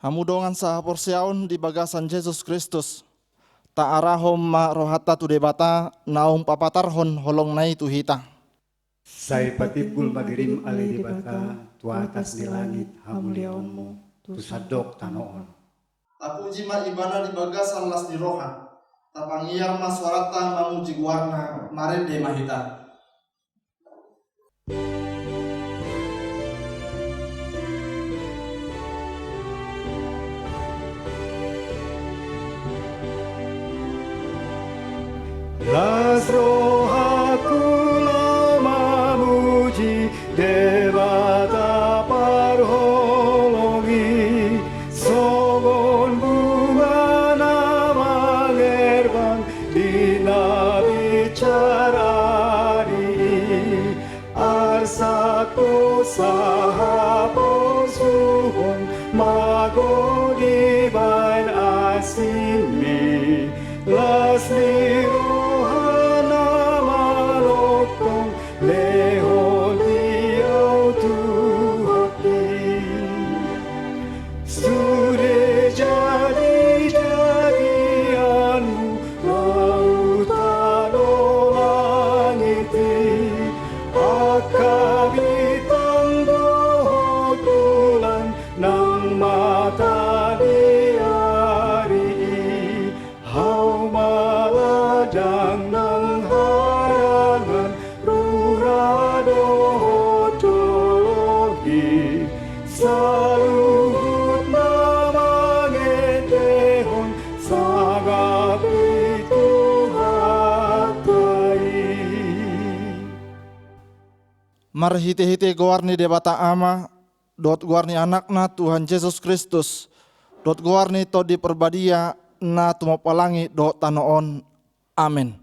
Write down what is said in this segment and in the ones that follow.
Hamudongan sa porsiaon di bagasan Jesus Kristus. Ta arahom ma rohata tu debata naum papatarhon holong nai tu hita. Sai patibul magirim ali debata tu atas di langit hamuliaonmu tu sadok tanoon. Tapuji ma ibana di bagasan las di roha. Tapangiar ma suarata mamuji warna marede mahita. Las rohaku lama muji debata parholongi sogon bunga nama ngerbang dina bicarari arsaku sahapon suhon mago di bain asimi las liru Marhite-hite goarni debata ama, dot goarni anakna Tuhan Yesus Kristus, dot goarni to di perbadia na tumapalangi dot tanoon. Amin.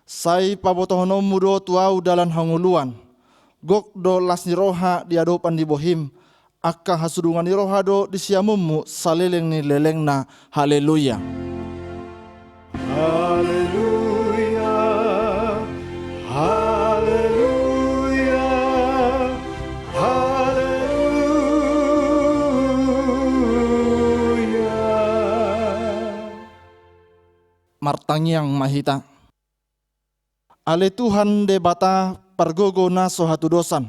Sai pabotohonom mudo tuau dalan hanguluan, gok do las ni roha diadopan di bohim, akka hasudungan ni roha do di siamummu saleleng ni lelengna. Haleluya. Haleluya. Haleluya. Martangiang mahita. Ale Tuhan debata pargogo na sohatu dosan.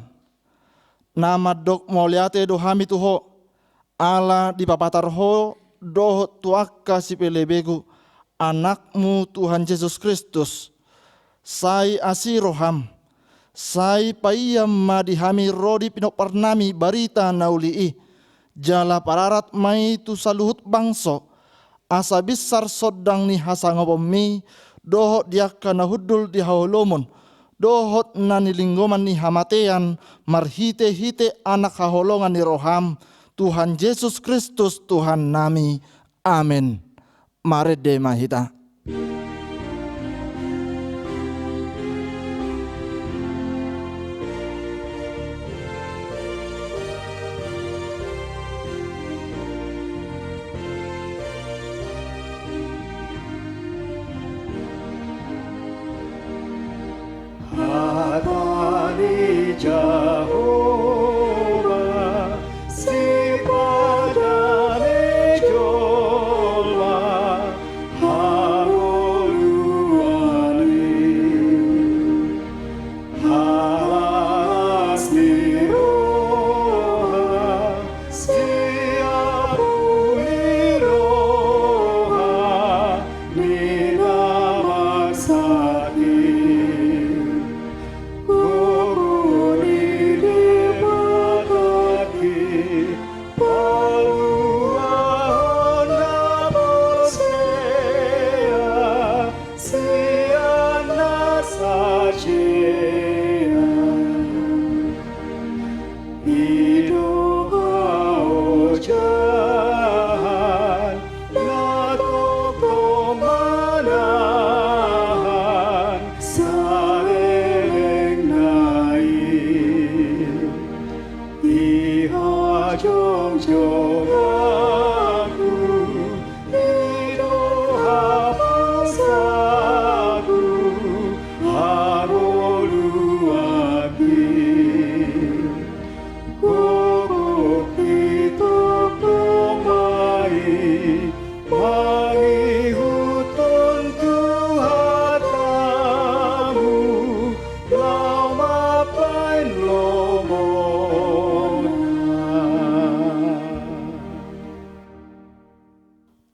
Nama dok moliate do hami tuho. Ala di papatarho do tuaka si pelebegu. Anakmu Tuhan Yesus Kristus. Sai asiroham. Sai paiyam madihami rodi pinok parnami barita naulii. Jala pararat mai tu saluhut bangso. Asa besar sodang ni hasangopomi, dohot dia kana hudul di haolomon, dohot nani linggoman ni hamatean, marhite-hite anak haholongan ni roham, Tuhan Yesus Kristus Tuhan nami. Amin. Marede mahita. Adani Jehovah, si padane jolma, haoluani, halas niroha, si abuli roha, minamaksati.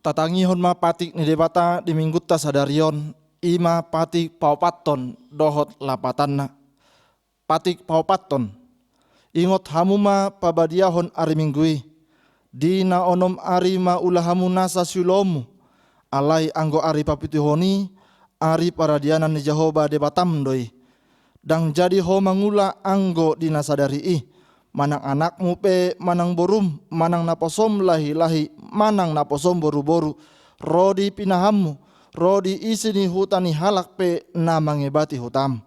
Tatangihon ma patik ni debata di minggutta sadarion ima patik paupaton dohot lapatanna. Patik paupaton ingot hamuma pabadiahon ari minggui dina onom ari ma ulahamu nasa silomu alai anggo ari papituhoni ari paradianan ni Jehovah debatam doi dang jadi ho mangula anggo dina sadari manang anakmu pe manang borum manang naposom lahi-lahi manang naposom boru-boru rodi pinahammu rodi isini hutani halak pe na mangebati hutam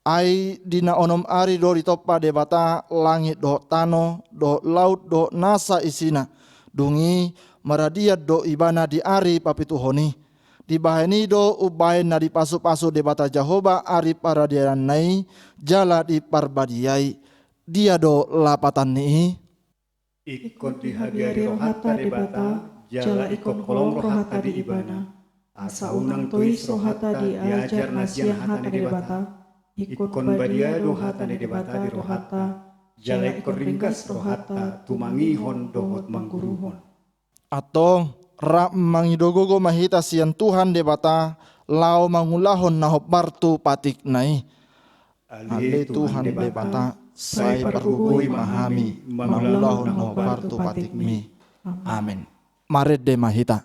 ai dina onom ari do ditoppa debata langit do tano do laut do nasa isina dungi maradiat do ibana di ari papituhoni di bahani do ubain na di pasu-pasu debata Jehovah ari paradianan nai jala di parbadiai dia do lapatan ni Ikon di hadiari rohata debata, jala ikon kolong rohata di ibana. Asa unang tuis rohata di ajar nasian hata di debata. Ikon badia rohata di debata di rohata, jala ikon ringkas rohata tumangihon dohot mangguruhon. atong ra mangidogogo mahita sian Tuhan debata lao mangulahon nahop bartu patik nai ale Tuhan debata sai pargugui mahami mangulahon nahop bartu patik mi amin maret de mahita.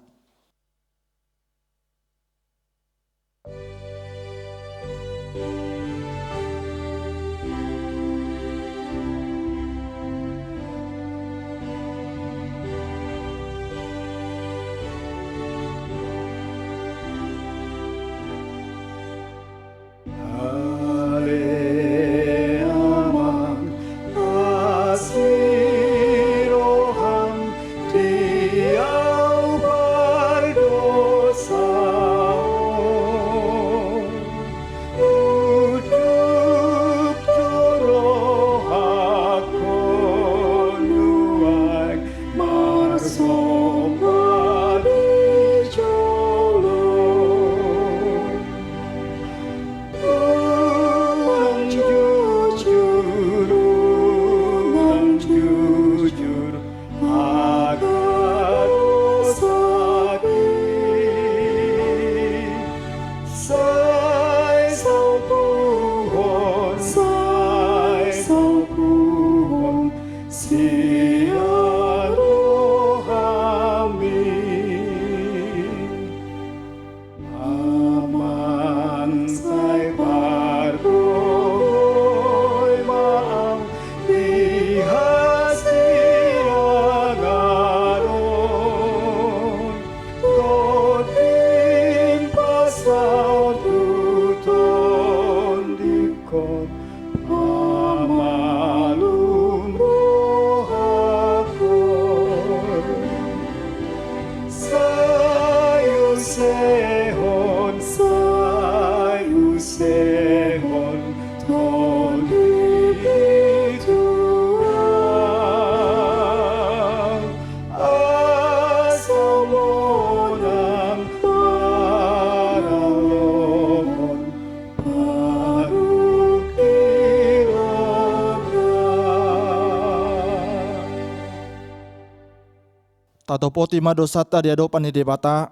Tatopoti madosata di adopan di debata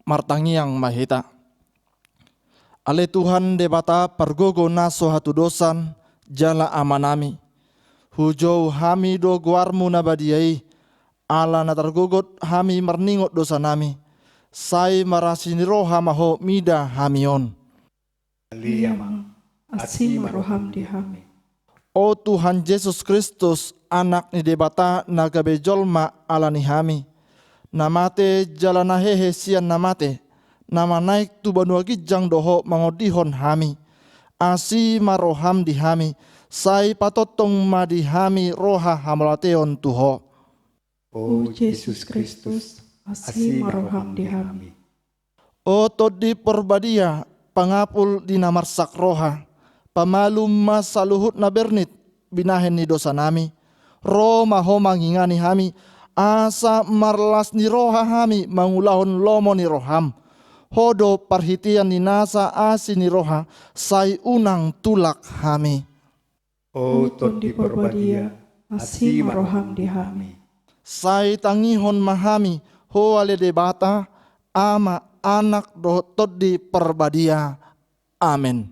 martangi yang mahita. Ale Tuhan debata pargogo naso hatu dosan jala amanami. Hujau hami do guarmu nabadiai. Ala natargogot hami marningot dosa nami. Sai marasini roha maho mida hamion. Liyamang asi maroham di hami. O Tuhan Yesus Kristus anak ni debata nagabejolma ala ni hami. Namate jalana hehe sian namate nama naik tu banua gijang doho mangodihon hami asi maroham di hami sai patotong madi hami roha hamalateon tuho. O Yesus Kristus asi maroham di hami. O todi perbadia pangapul di namarsak roha pamalum masaluhut na bernit binahen ni dosa nami ro maho mangingani hami asa marlas ni roha hami mangulahon lomo ni roham hodo parhitian ni nasa asi ni roha sai unang tulak hami. O todi perbadia asi maroham di hami. Sai tangihon mahami hoale debata ama anak doh todi perbadia. Amin.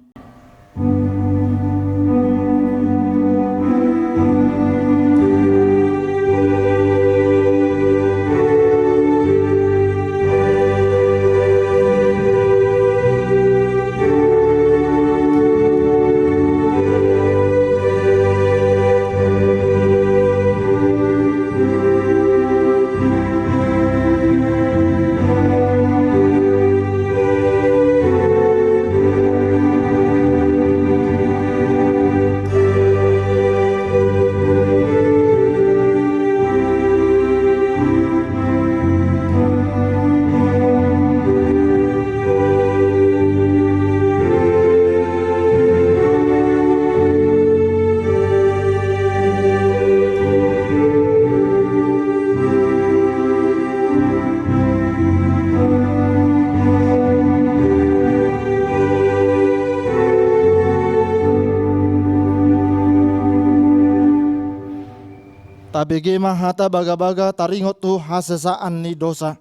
Tabege mahata baga-baga taringot tu hasesaan ni dosa.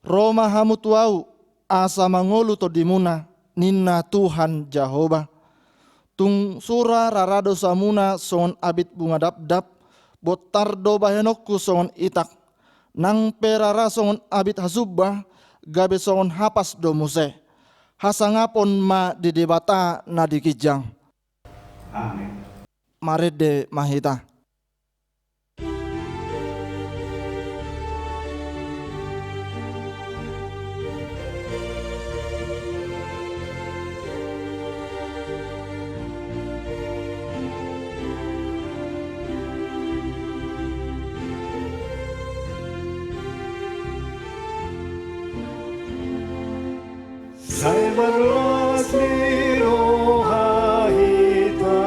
Roma hamu tuau asa mangolu to dimuna ninna Tuhan Jehovah. Tung sura rarado samuna son abit bunga dap-dap botardo bahenokku son itak. Nang perara son abit hasubah gabe son hapas do muse. Hasangapon ma di debata na dikijang. Amin. Marede mahita. Sai barlas liro hahita,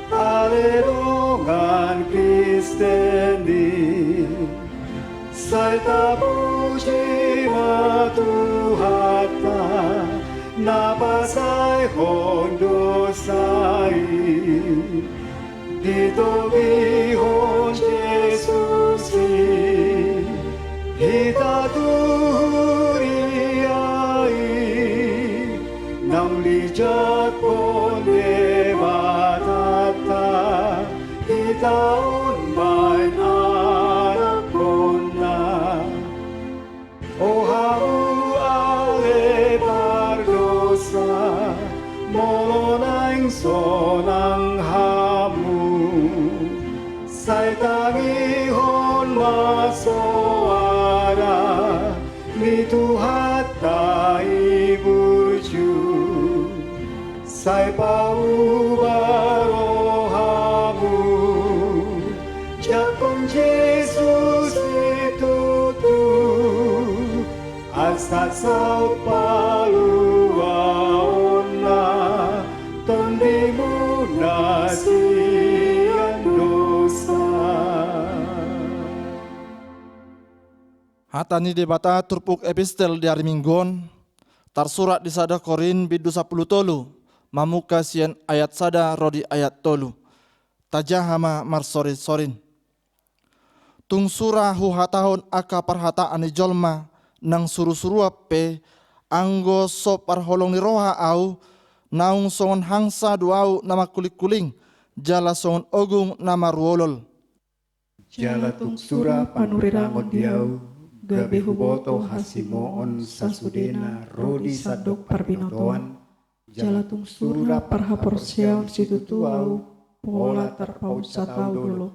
alerongan Kristeni. Sai tabuji matuhata, napasai hondo sai. Dito bihon Jesusi, hita Nam lijat konde batata itaon bain anak kona o hamu ale pardosa molonang sonang hamu sai tangi hon masoara mituhat tai burju sai pau barohamu jakon Jesus itu tu asat sau paluaona tondimu nasian dosa. Hatani debata turpuk epistel di hari Minggon tarsurat di sada Korin bidu 10 tolu mamuka sien ayat sada rodi ayat tolu tajahama marsori sorin tung surah hu hatahon aka parhataan ni jolma nang suru-suru pe anggo so parholong ni roha au naung songon hangsa duau nama kulik-kuling jala songon ogung nama ruolol Jala tung sura panurirangon diau gabe huboto hasimoon sasudena rodi sadok parbinotoan jala tung sura parhaporseon situtuau pola terpaut satau dulu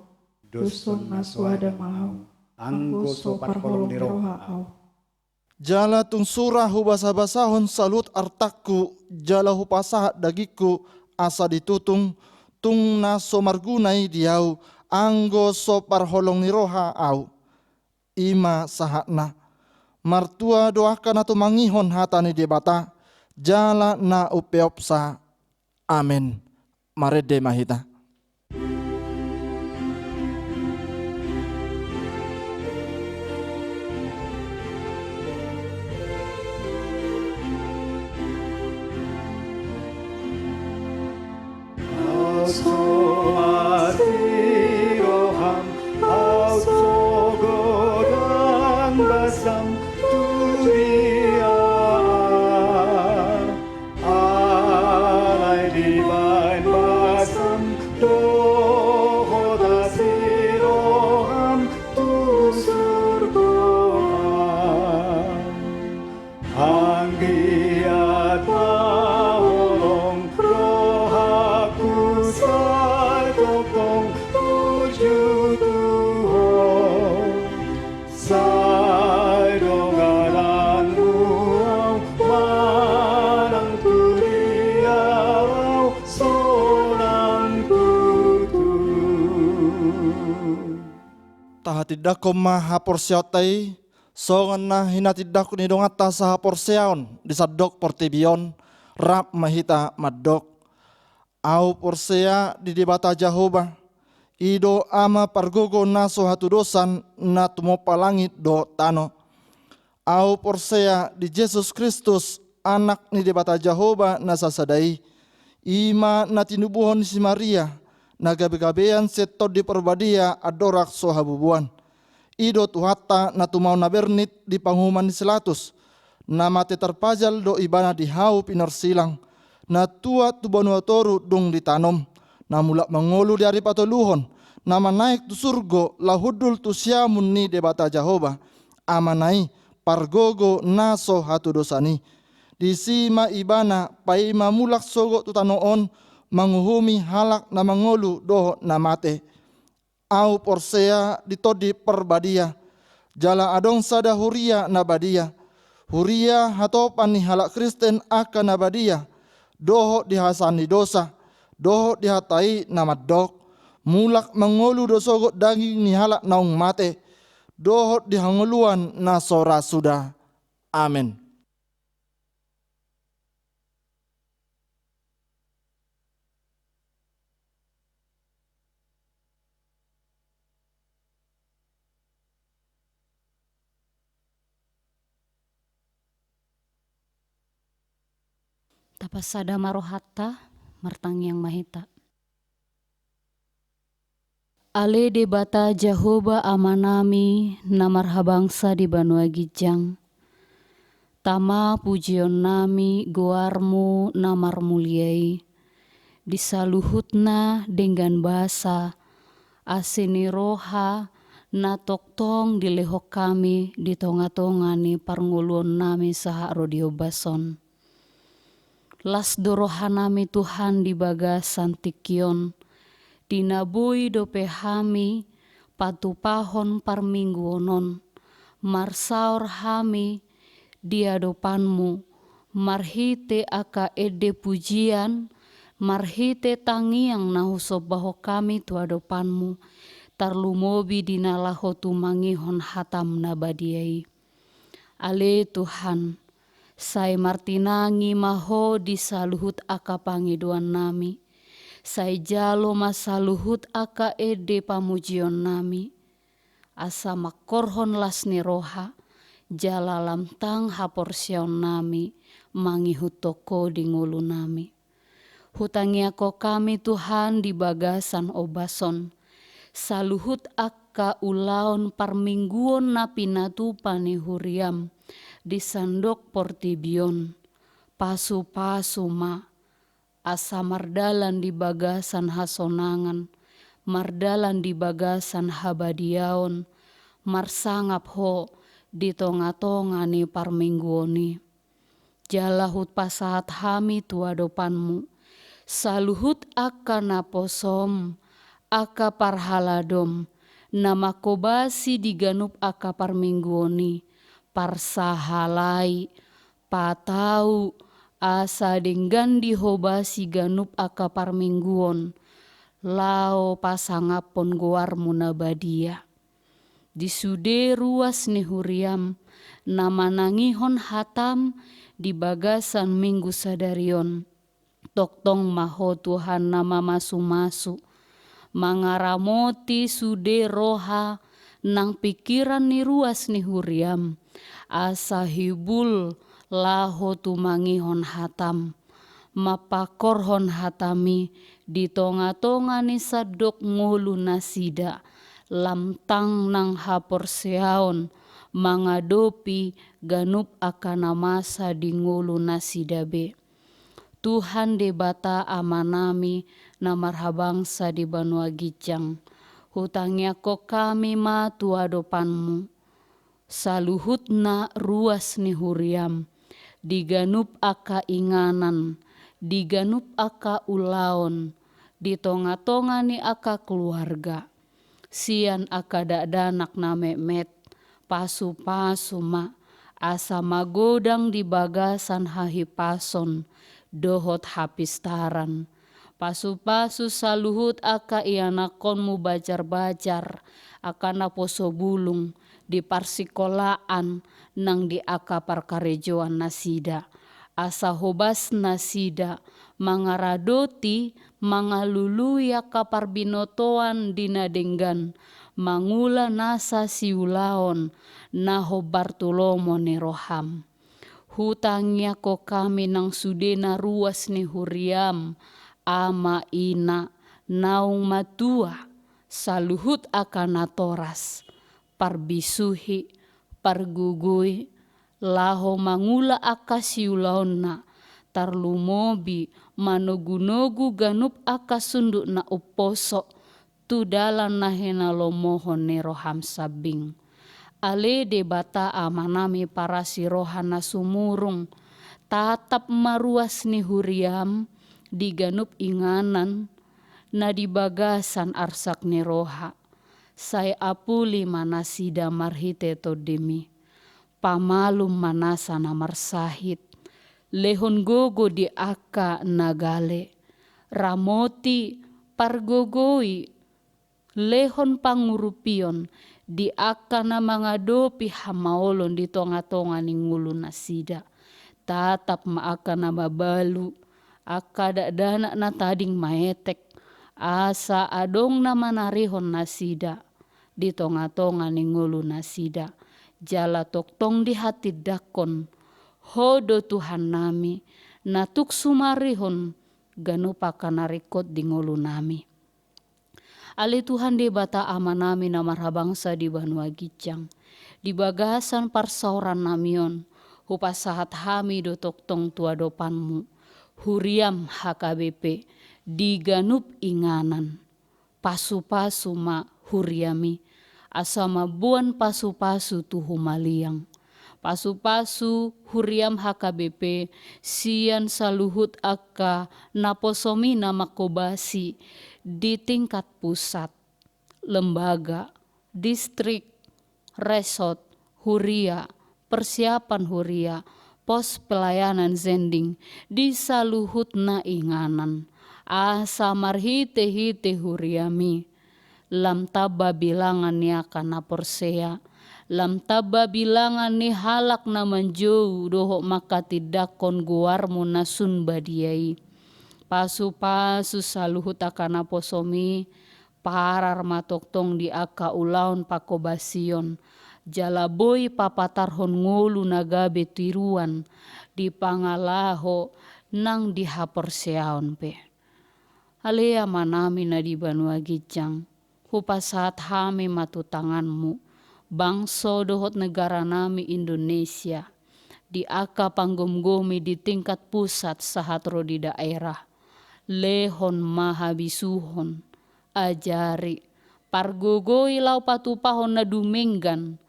doson naswada mahau anggo so parholong ni roha au jala tung surah hu basa-basahon salut artakku jala hu pasahat dagiku asa ditutung tung naso margunai diau anggo so parholong ni roha au ima sahatna martua doakan atau mangihon hatani debata jala na upeopsa amin marede mahita. Godang tahatidak ko mahaporsyautay, songan na hinatidak ko nidongat ta sa haporsyaon, disadok portibion, rap mahita madok. Au porsea di debata Jehovah, ido ama pargogo naso hatudosan na tumopalangit do tano. Au porsea di Jesus Kristus, anak ni debata Jehovah na sasadai, ima na tinubuhon si Maria, na gabi-gabian seto di perbadia adorak so habubuan. Ido tuhata na tumau na bernit di panghuman ni Silatus, na mati terpajal do ibana di hau pinarsilang, na tua tu banua toru dong ditanom, na mulak mengolu dari patoluhon, na manaik tu surgo lahudul tu siamun ni debata Jehovah, amanai pargogo naso hatu dosani. Di sima ibana paima mulak sogo tu tanoon, manguhumi halak na mengolu doho na mate. Au porsea ditodi perbadia, jala adong sada huria na badia, huria hatopan ni halak Kristen akan na badia, doho dihasani dosa, doho dihatai namadok, mulak mengolu dosogo daging ni halak naung mate, doho dihanguluan na sora sudah. Amin. Tapasada marohata martang yang mahita. Ale debata Jehovah amanami namarhabangsa di Banua Gijang. Tama pujion nami goarmu namar muliai. Disaluhutna dengan bahasa asini roha na toktong dilehok kami di tonga-tongani parnguluan nami saha rodio bason. Las dorohanami Tuhan di bagasan tikion, dinabui dope hami patupahon parmingguonon, marsaur hami dia dopanmu, marhite aka ede pujian, marhite tangiang nahusobaho kami tua dopanmu, tarlumobi dinalaho tumangihon hatam nabadiai. Ale Tuhan, sai martinangi maho di saluhut aka pangiduan nami. Sai jalo masaluhut aka ede pamujion nami. Asa makorhon lasni roha, jala lamtang haporsion nami, mangihut toko di ngulu nami. Hutangi ako kami Tuhan di bagasan obason. Saluhut aka ulaon parmingguon na pinatupani huriam. Di sandok portibion, pasu-pasu ma, asa mardalan di bagasan hasonangan, mardalan di bagasan habadiaon, marsangap ho di tonga-tonga ni parmingguoni. Jalahut pasahat hami tua dopanmu, saluhut aka naposom, aka parhaladom, nama kobasi diganup aka parmingguoni, parsahalai, patau, asa denggan dihobasi ganup aka parmingguon, lao pasangapon goarmu nabadia. Disude ruas ni huriam, nama nangihon hatam di bagasan minggu sadarion. Toktong maho Tuhan nama masu-masu, mangaramoti sude roha, nang pikiran ni ruas ni huriam. Asa hibul laho tumangihon hatam, mapakorhon hatami di tonga-tonga ni sadok ngulu nasida, lamtang nang haporseaon, mangadopi ganup akana masa di ngulu nasidabe. Tuhan debata amanami namarhabangsa di Banua Gijang, hutangnya ko kami ma tua dopanmu. Saluhutna ruas ni huriam, diganup aka inganan, diganup aka ulaon, di tonga-tonga ni aka keluarga. Sian aka dadanak na memet, pasu-pasu ma, asa magodang di bagasan hahipason, dohot hapistaran. Pasu-pasu saluhut aka ianakonmu bajar-bajar, akana poso bulung di parsikolaan nang di aka parkarejoan nasida. Asa hobas nasida mangaradoti mangaluluya kaparbinotoan dinadenggan mangula nasa siulaon naho Bartolomo ni Roham. Hutangnya ko kami nang sudena ruas ni Huriam ama ina naung matua saluhut akana toras parbisuhi pargugui laho mangula aka siulaon na tarlumobi manogu-nogu ganup aka sunduk na uposo tu dalan nahena lomohon ni Roham sabing. Ale de bata amanami para si rohana sumurung tatap maruas ni Huriam di ganup inganan na di bagasan arsak ni roha. Say apuli manasida marhite to demi. Pamalum manasa na marsahit. Lehon gogo di aka nagale. Ramoti pargogoi. Lehon pangurupion di aka na mga dopi hamaolon di tonga-tonga ni ngulu nasida. Tatap maaka na babalu. Aka dadana na tading maetek. Asa adong na manarihon nasida. Di tonga-tonga ni ngulu nasida. Jala toktong di hati dakon. Hodo Tuhan nami. Natuk sumarihon. Ganupa kanarikot di ngulu nami. Ali Tuhan di bata ama nami na marhabangsa di Banua Gijang. Di bagasan parsauran namion. Hupasahat hami do toktong tua dopanmu. Huriam HKBP. Di ganup inganan. Pasu-pasu ma huriami. Asama buan pasu-pasu tuhu maliang. Pasu-pasu Huriam HKBP sian saluhut aka naposomi nama kobasi di tingkat pusat, lembaga, distrik, resort, Huria, persiapan Huria, pos pelayanan zending di saluhut na inganan. Asa marhite-hite Huriami. Lam taba bilangan ni akan naporsea. Lam taba bilangan ni halak na manjau dohok maka tidak kon guarmu nasun badiai. Pasu-pasu saluhut akan naposomi. Parar matoktong di aka ulaun pakobasion. Jalaboi papatarhon ngolu nagabe tiruan. Di pangalaho nang dihaporseaon pe. Alea manami na di Banua Gijang. Hupasat hami matu tanganmu. Bangso dohot negara nami Indonesia. Di aka panggom-gomi di tingkat pusat sahatro di daerah. Lehon mahabisuhon. Ajari. Pargogoi lau patupahon na dumenggan.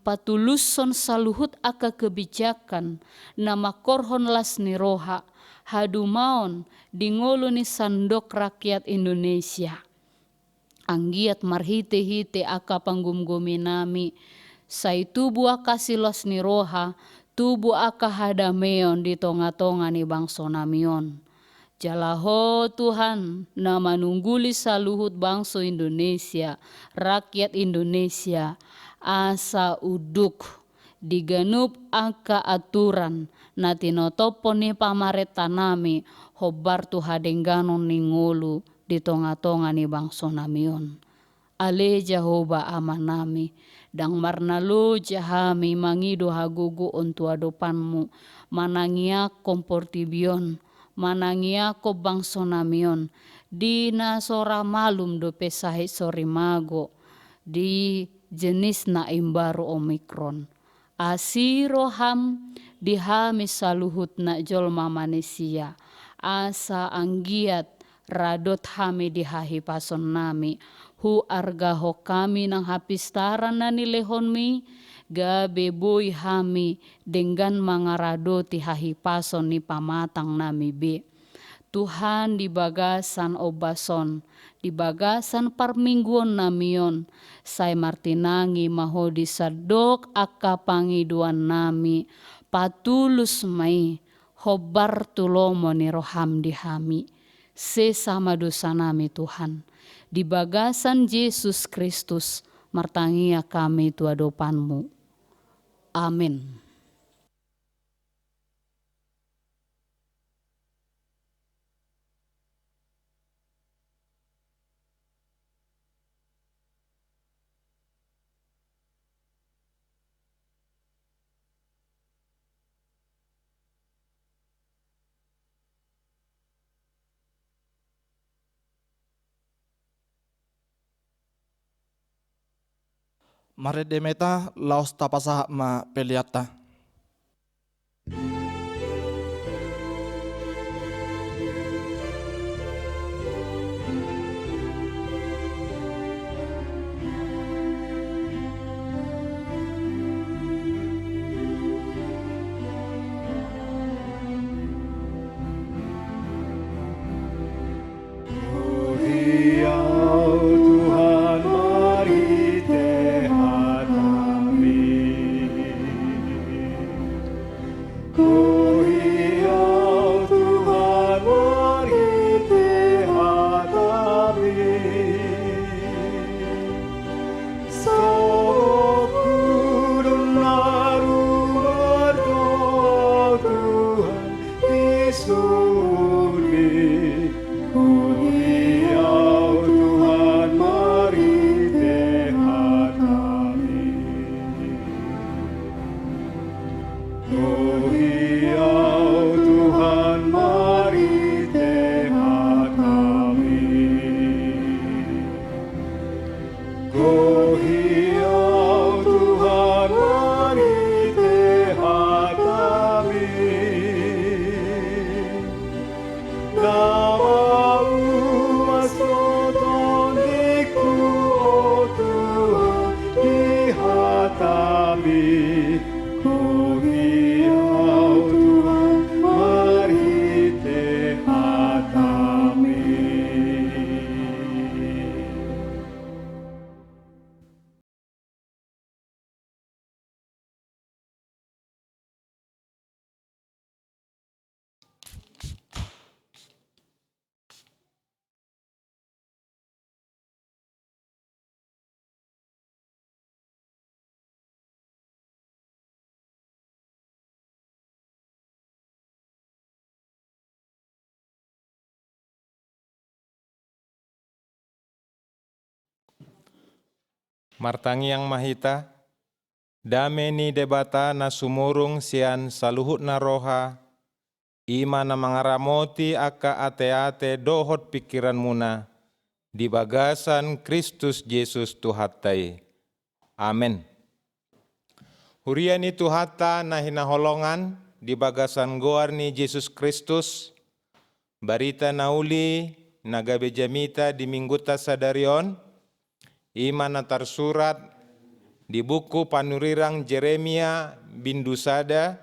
Patuluson saluhut aka kebijakan. Nama korhon las ni roha. Hadumaon di ngolo ni sandok rakyat Indonesia. Anggiat marhite-hite aka panggum-gumi nami. Say tubu aka silos ni roha. Tubu aka hadameon di tonga-tonga ni bangso namion. Jalaho Tuhan na manungguli saluhut bangso Indonesia. Rakyat Indonesia. Asa uduk. Diganup aka aturan. Na tinotopo ni pamareta nami. Hobar tu hadengganon ni ngulu. Di tonga-tonga ni bangso namion. Ale Jehovah ama nami. Dang marnalo jahami mangido hagugu ontua dopanmu. Manangiak komportibion. Manangiak ko bangso namion. Di nasora malum do pesahi sorimago. Di jenis na imbaru Omikron. Asiroham dihami saluhut na jolma manusia. Asa anggiat radot hami dihahi pason nami. Hu argaho kami nang hapistaran na nilehonmi. Gabe boy hami dengan mangaradoti hahi pason ni pamatang nami be. Tuhan di bagasan obason. Di bagasan parmingguon namion. Say martinangi maho disadok aka pangiduan nami. Patulus mai. Hobar tulomo ni roham dihami. Sesama dosa nami Tuhan. di bagasan Yesus Kristus, martangia kami tua dopanmu. Amin. Mari demeta laos tapasa ma peliata. Martangiang mahita, dame ni debata na sumurung sian saluhut na roha, ima na mangaramoti aka ate-ate dohot pikiran muna, di bagasan Kristus Yesus Tuhatai. Amen. Hurian itu hata na hinaholongan di bagasan goar ni Yesus Kristus, barita nauli nagabe jamita di mingguta sadarion, ima na tersurat di buku panurirang Jeremia bindu sada,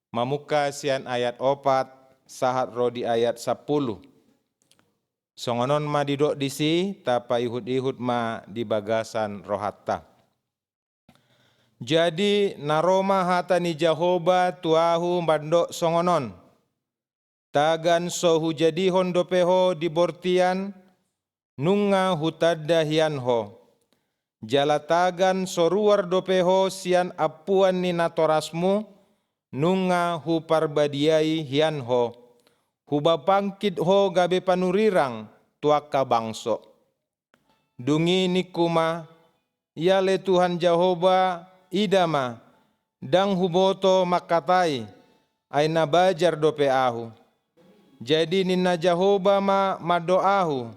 mamuka sian ayat 4, sahat rodi ayat 10. Songonon ma didok disi, tapa ihud-ihud ma di bagasan rohatta. Jadi naroma hata ni Jehoba tuahu bandok songonon. Tagan sohu jadi hondopeho di bortian, nunga hutadda hianho. Jalatagan soruar dopeho sian apuan ni natorasmu, nunga hu parbadiai hianho. Huba pangkit ho gabe panurirang tuaka bangso. Dungi nikuma, yale Tuhan Jehoba idama, dang huboto makatai, ay nabajar dope ahu. Jadi nina Jehoba ma doahu,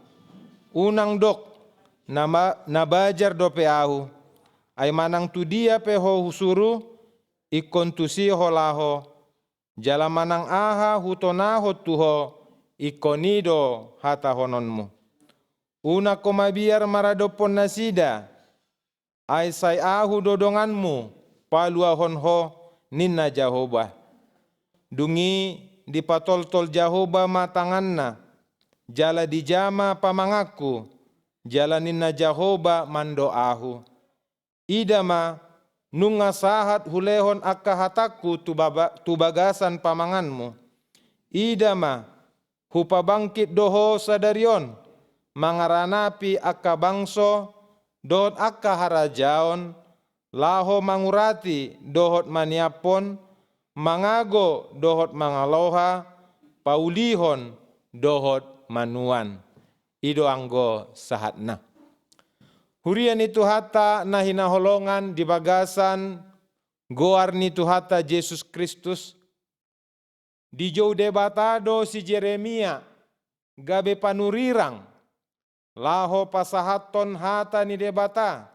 unang dok, nabajar dope ahu, ay manang tu dia peho husuru, ikon tu si holaho, jala manang aha hutonaho tuho, ikonido hata hononmu. Una komabiar maradopon nasida, ay say ahu dodonganmu, palua honho ninna Jehoba. Dungi di patol-tol Jehoba matanganna, jala dijama pamangaku, jala ninna Jehoba mando ahu. Idama nunga sahat hulehon akka hataku tubagasan pamanganmu. Idama hupabangkit doho sadarion, mangaranapi akka bangso dohot akka harajaon, laho mangurati dohot maniapon, mangago dohot mangaloha, paulihon dohot manuan. Ido anggo sahatna. Hurian itu hata nahina holongan di bagasan goar ni Tuhata Yesus Kristus. Di jauh debatado si Jeremia gabe panurirang laho pasahaton hata ni debata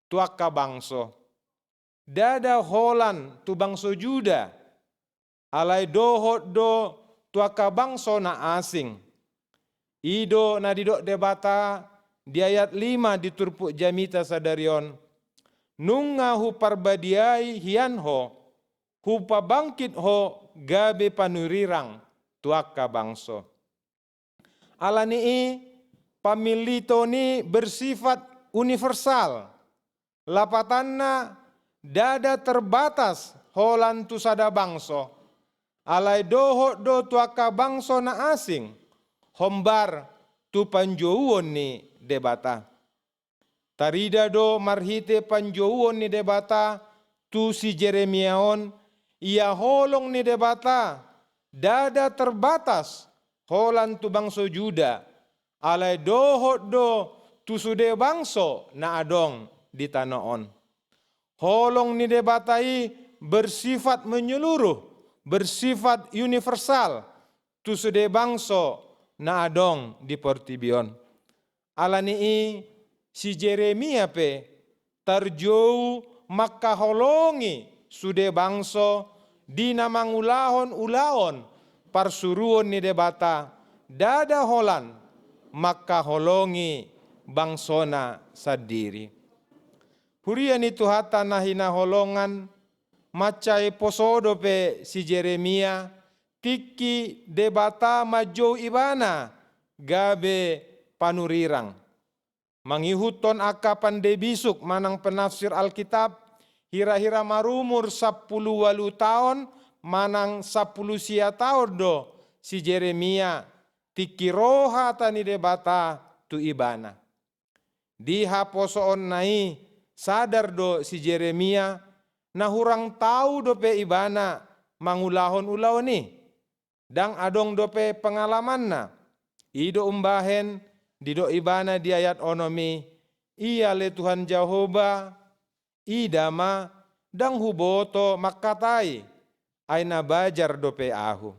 tuaka bangso. Dada holan tu bangso Juda alai dohot do tuaka bangso na asing. Ido na didok debata di ayat 5 di turpuk jamita sadarion. Nunga hu parbadiai hianho, hu pabangkit ho gabe panurirang tuaka bangso. Alani pamilito ni bersifat universal. Lapatanna dada terbatas holan tu sada bangso. Alai dohot do tuaka bangso na asing. Hombar tu panjouon ni debata. Tarida do marhite panjouon ni debata tu si Jeremiaon ia holong ni debata dada terbatas holan tu bangso Juda alai dohot do tu sude bangso na adong di tanoon. Holong ni debatai bersifat menyeluruh, bersifat universal tu sude bangso na adong di Portibion. Alani si Jeremia pe tarjou makaholongi sude bangso di namangulahon ulaon parsuruon ni debata dada holan makaholongi bangsona sadiri. Hurian itu hata nahina holongan macai posodo pe si Jeremia tiki debata majo ibana gabe panurirang. Mangihuton aka pandebisuk manang penafsir Alkitab hira-hira marumur 10 walu tahun manang 10 sia tahun do si Jeremia tiki roha tani debata tu ibana. Di haposoon nai sadar do si Jeremia na hurang tahu do pe ibana mangulahon ulau ni. Dang adong dope pengalaman na. Ido umbahen dido ibana di ayat onomi. Iya le Tuhan Jehovah. Idama dang huboto makatai. Aina bajar dope ahu.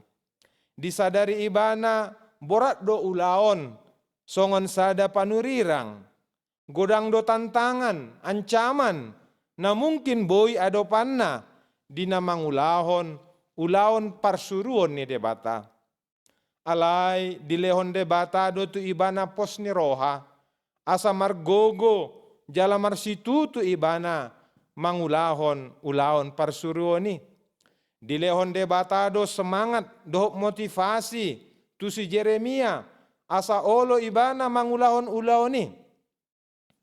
Disadari ibana borat do ulaon. Songon sada panurirang. Godang do tantangan, ancaman. Na mungkin boy adopanna. Dina mangulahon. Ulaon parsuruon ni debata. Alai dilehon debata do tu ibana pos ni roha. Asa margogo jala marsitu tu ibana mangulahon ulaon parsuruon ni. Dilehon debata do semangat do motivasi tu si Jeremia. Asa olo ibana mangulahon ulaon ni.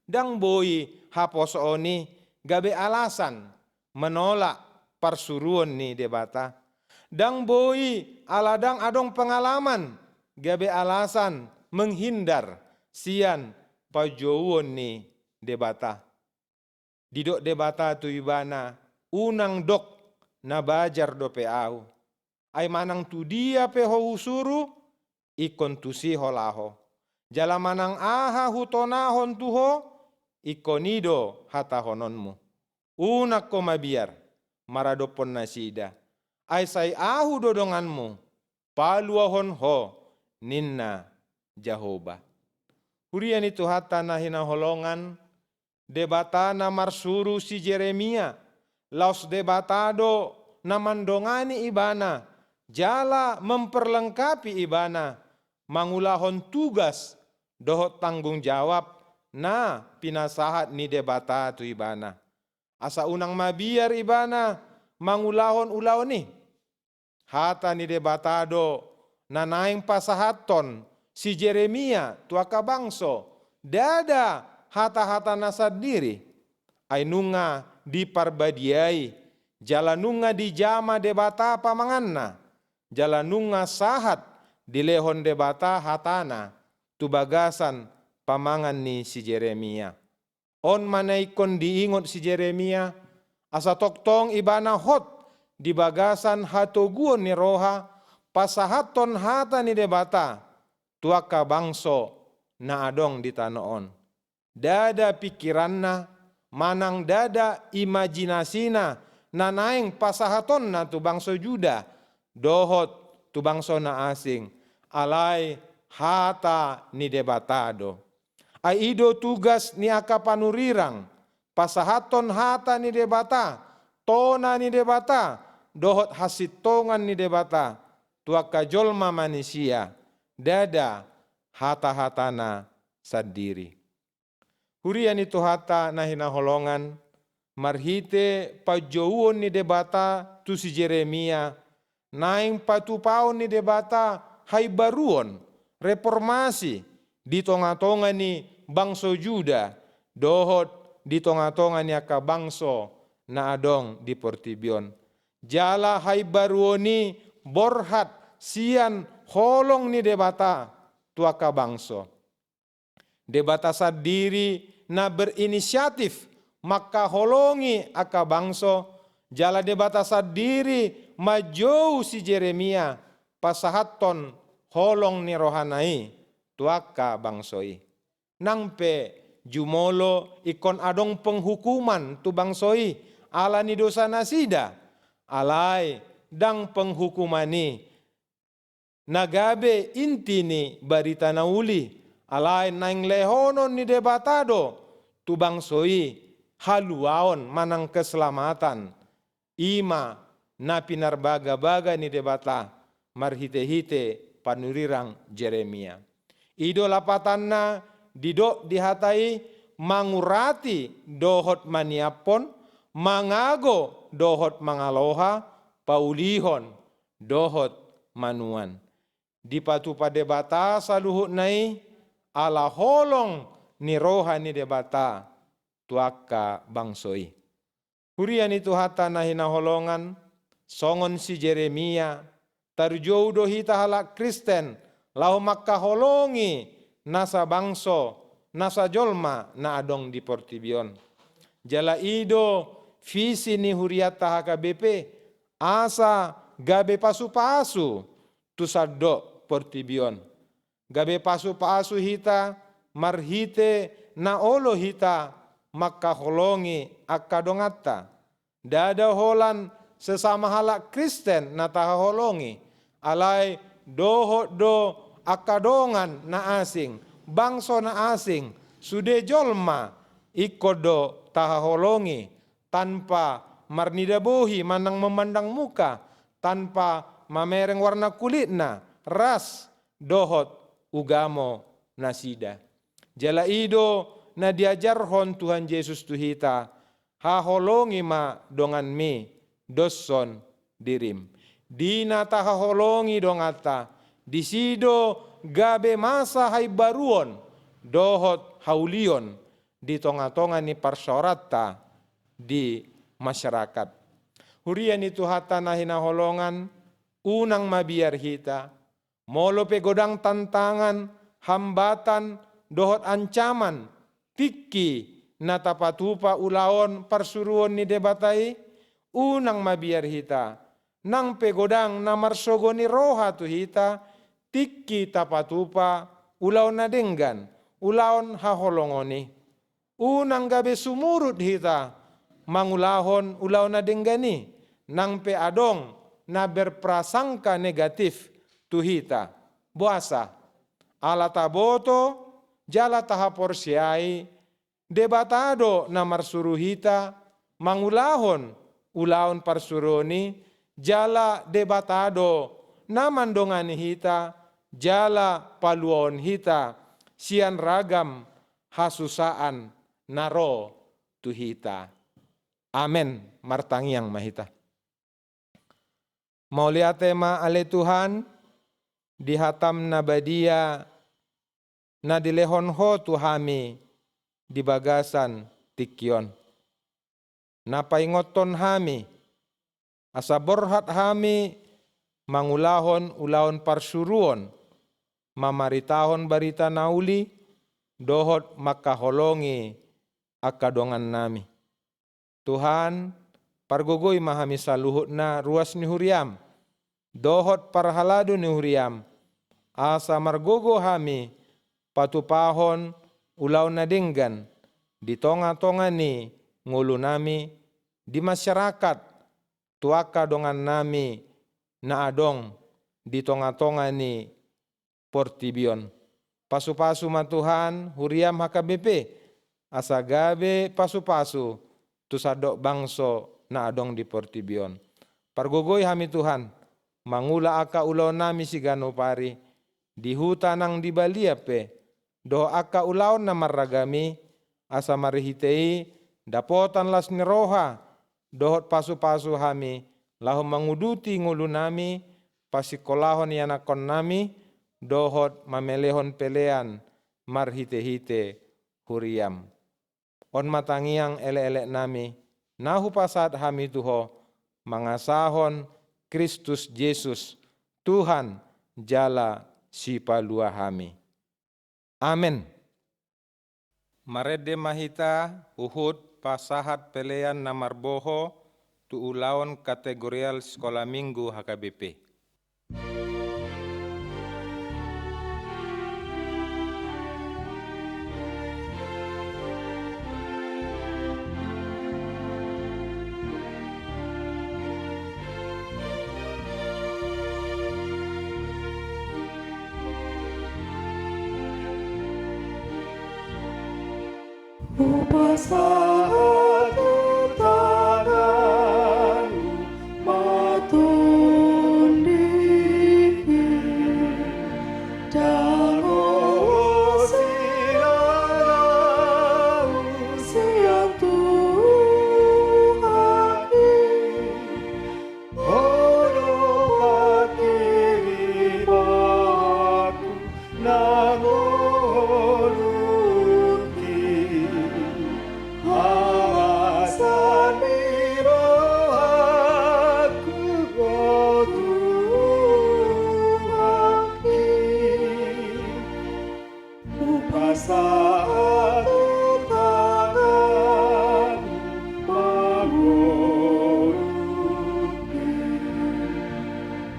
Dang boy hapos oni gabe alasan menolak parsuruon ni debata. Dang boi aladang adong pengalaman gabe alasan menghindar sian pajouon ni debata. Didok debata tu ibana unang dok na bajar do pe au. Ai manang tu dia pe ho usuru ikon tu si holaho. Jala manang aha hutonahon tuho ikonido hata hononmu. Unak ko mabiar maradopon nasida. Ai sai ahu dodonganmu paluahon ho ninna Jehovah. Hurian itu hata nahina holongan debata na marsuru si Jeremia laus debatado na mandongani ibana jala memperlengkapi ibana mangulahon tugas dohot tanggung jawab na pinasahat ni debata tu ibana. Asa unang mabiar ibana mangulahon ulaw ni. Hata ni debatado na naing pasahaton si Jeremia tuaka bangso. Dada hata-hata nasad diri. Ay nunga diparbadiai. Jala nunga di jama debata pamanganna. Jala nunga sahat dilehon debata hatana. tu bagasan pamangan ni si Jeremia. On manaikon diingot si Jeremia, asa toktong ibana hot di bagasan hatoguon ni roha, pasahaton hata ni debata, tuaka bangso na adong di tanoon. Dada pikiranna, manang dada imajinasina, nanaing pasahaton na tu bangso Juda, dohot tu bangso na asing, alay hata ni debatado. Aido tugas ni aka panurirang, pasahaton hata ni debata, tona ni debata, dohot hasitongan ni debata, tuaka jolma manusia, dada hata-hatana sadiri. Hurian itu hata na hinaholongan, marhite pajouon ni debata tu si Jeremia, naing patupaon ni debata hai baruon, reformasi, di tonga-tonga ni bangso Juda, dohot di tonga-tonga ni aka bangso na adong di Portibion. Jala hai baruoni borhat sian holong ni debata tuaka bangso. Debata sadiri na berinisiatif maka holongi aka bangso, jala debata sadiri majou si Jeremia pasahaton holong ni rohanai tuaka bangsoi. Nangpe jumolo ikon adong penghukuman tu bangsoi ala ni dosa nasida, alay dang penghukumani nagabe inti ni barita nauli, alay naing lehonon ni debatado tu bangsoi haluaon manang keselamatan, ima na pinarbaga-baga ni debata marhite-hite panurirang Jeremia. Ido lapatanna didok dihatai mangurati dohot maniapon, mangago dohot mangaloha, paulihon dohot manuan. Dipatu pa debata saluhut nai ala holong ni roha ni debata tuaka bangsoi. Hurian itu hata na hinaholongan, songon si Jeremia, tarjou dohita halak Kristen, lau makka holongi nasa bangso, nasa jolma na adong di Portibion. Jala ido visi ni huriata HKBP, asa gabe pasu-pasu tu saddo Portibion. Gabe pasu-pasu hita, marhite na olo hita, makka holongi akadongata. Dada holan sesama halak Kristen na taha holongi, alay dohot do akadongan na asing, bangso na asing, sude jolma ikodo taha holongi, tanpa marnidabohi manang memandang muka, tanpa mamereng warna kulitna, ras, dohot, ugamo, nasida. Jala ido na diajarhon Tuhan Yesus tuhita, haholongi ma dongan mi, doson dirim. Dina tahaholongi dongata, disido gabe masa hai baruon, dohot haulion, di tonga-tonga ni parsorata di masyarakat. Hurian itu hata na hinaholongan, unang mabiar hita, molo pe godang tantangan, hambatan, dohot ancaman, tiki na tapatupa ulaon parsuruon ni debatai, unang mabiar hita, nang pegodang na marsogoni roha tu hita, tiki tapatupa ulaon na denggan, ulaon haholongoni. Unang gabe sumurut hita, mangulahon ulaon na denggani, nang pe adong na berprasangka negatif tu hita. Buasa, ala taboto, jala tahapor siai, debatado na marsuru hita, mangulahon ulaon parsuroni, jala debatado na mandongani hita, jala paluon hita, sian ragam hasusaan naro tu hita. Amen. Martangi yang mahita. Maulia tema ale Tuhan, dihatam nabadia na dilehon ho tuhami di bagasan tikion. Napaingoton hami, asa borhat hami mangulahon ulaon parsuruon, mamaritahon barita nauli, dohot makaholongi akadongan nami. Tuhan, pargogoi mahami saluhut na ruas ni huriam, dohot parhaladu ni huriam, asa margogo hami patupahon ulau na denggan, di tonga-tonga ni ngulu nami, di masyarakat tuaka dongan nami na adong di tonga-tonga ni Portibion. Pasu-pasu ma Tuhan huriam HKBP, asa gabe pasu-pasu tu sadok bangso na adong di Portibion. Pargogoi hami Tuhan, mangula aka ulau nami sigano pari, di hutanang di Baliape, do aka ulau na maragami, asa marihitei, dapotan las ni roha, dohot pasu-pasu hami, lahom manguduti ngulu nami, pasikolahon yanakon nami, dohot mamelehon pelean, marhite-hite huriam. On matangiang ele-ele nami, nahu pasat hami tuho, mangasahon Kristus Yesus, Tuhan jala sipalua hami. Amin. Marede mahita uhud pasahat pelean namar boho tu ulawan kategorial sekolah minggu HKBP. Upasatu tanganmu matundiki Jangan siarau siang Tuhani Bodoh pakiri baku nangoluki Awasan birohaku goduhaki Upasatu tanganmu magoruki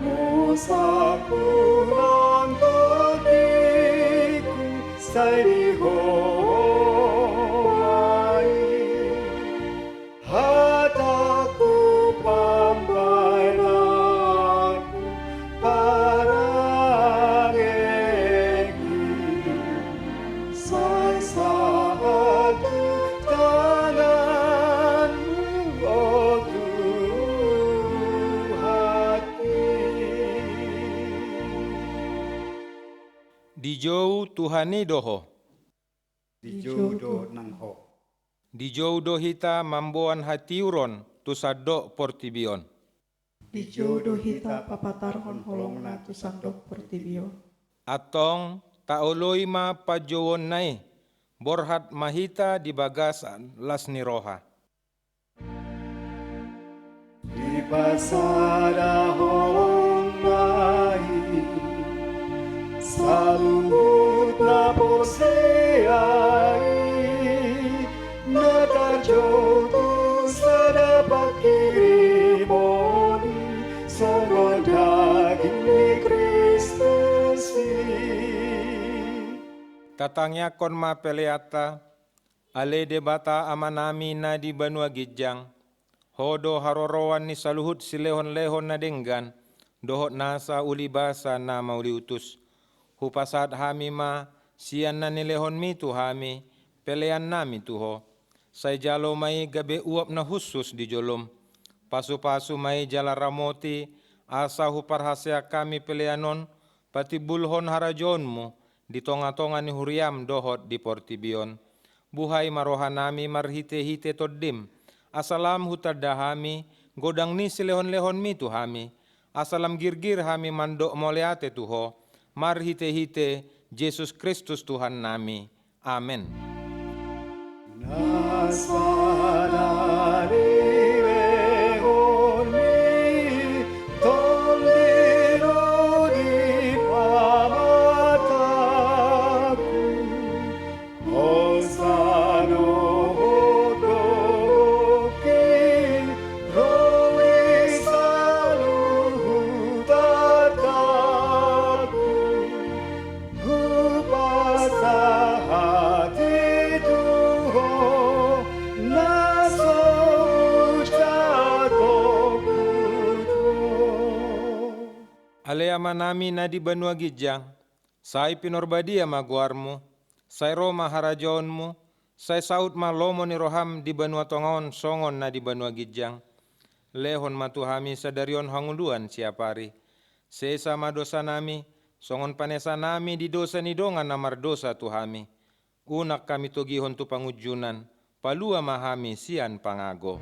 Osaku nantoniku sairiho Hataku pambainaku parangegi Sai satu tanganmu oh Tuhati Dijou Tuhani doho, Dijodoh nang ho dijou dohita mamboan hatiuron tu sadok Portibion. Dijodoh hita papatarhon holongna tu sandok Portibio Atong taoloi ma pajowon nai, borhat mahita di bagasan las ni roha. Di pasada honai Saluhut na poseai Natajotu sadapat kirimoni Songon daging ni Kristusi Tatangya kon ma peleata, ale debata amanami na di banua gijang, hodo harorowan ni saluhut silehon-lehon na denggan, dohot nasa uli basa na mauli utus. Hupasat hami ma sian na nilehon mi tu hami, pelean nami tuho. Say jalo may gabe uap na husus di jolom. Pasu-pasu may jala ramoti, asa huparhasya kami peleanon, pati bulhon harajonmu, di tonga-tonga ni huriam dohot di Portibion. Buhay maroha nami marhite-hite toddim, asalam hutadahami, godang ni silehon-lehon mi tu hami, asalam girgir hami mandok moleate tuho, marhite-hite Yesus Kristus Tuhan nami. Amin. Nasadari lehoni tondiro di pamata Aleama nami na di banua gijang, sai pinorbadia maguarmu, sai Roma harajonmu, sai saut malomo ni roham di banua tongaon songon na di banua gijang. Lehon matuhami sadarion hanguluan siapari. Sesama dosa nami, songon panesa nami di dosa ni dongan namar dosa tuhami. Unak kami togihon tu pangujunan, palua mahami sian pangago.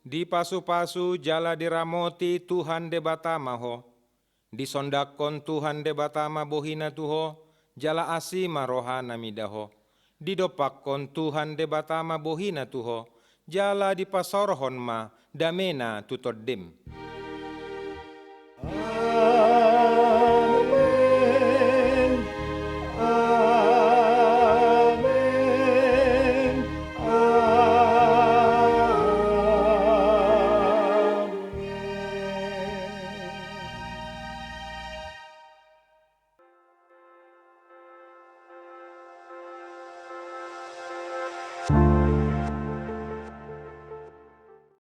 Di pasu-pasu jala diramoti Tuhan debatama ho. Disondakon Tuhan debatama bohina tuho, jala asima rohana midaho. Didopakkon Tuhan debatama bohina tuho, jala dipasorohon ma damena tutoddim.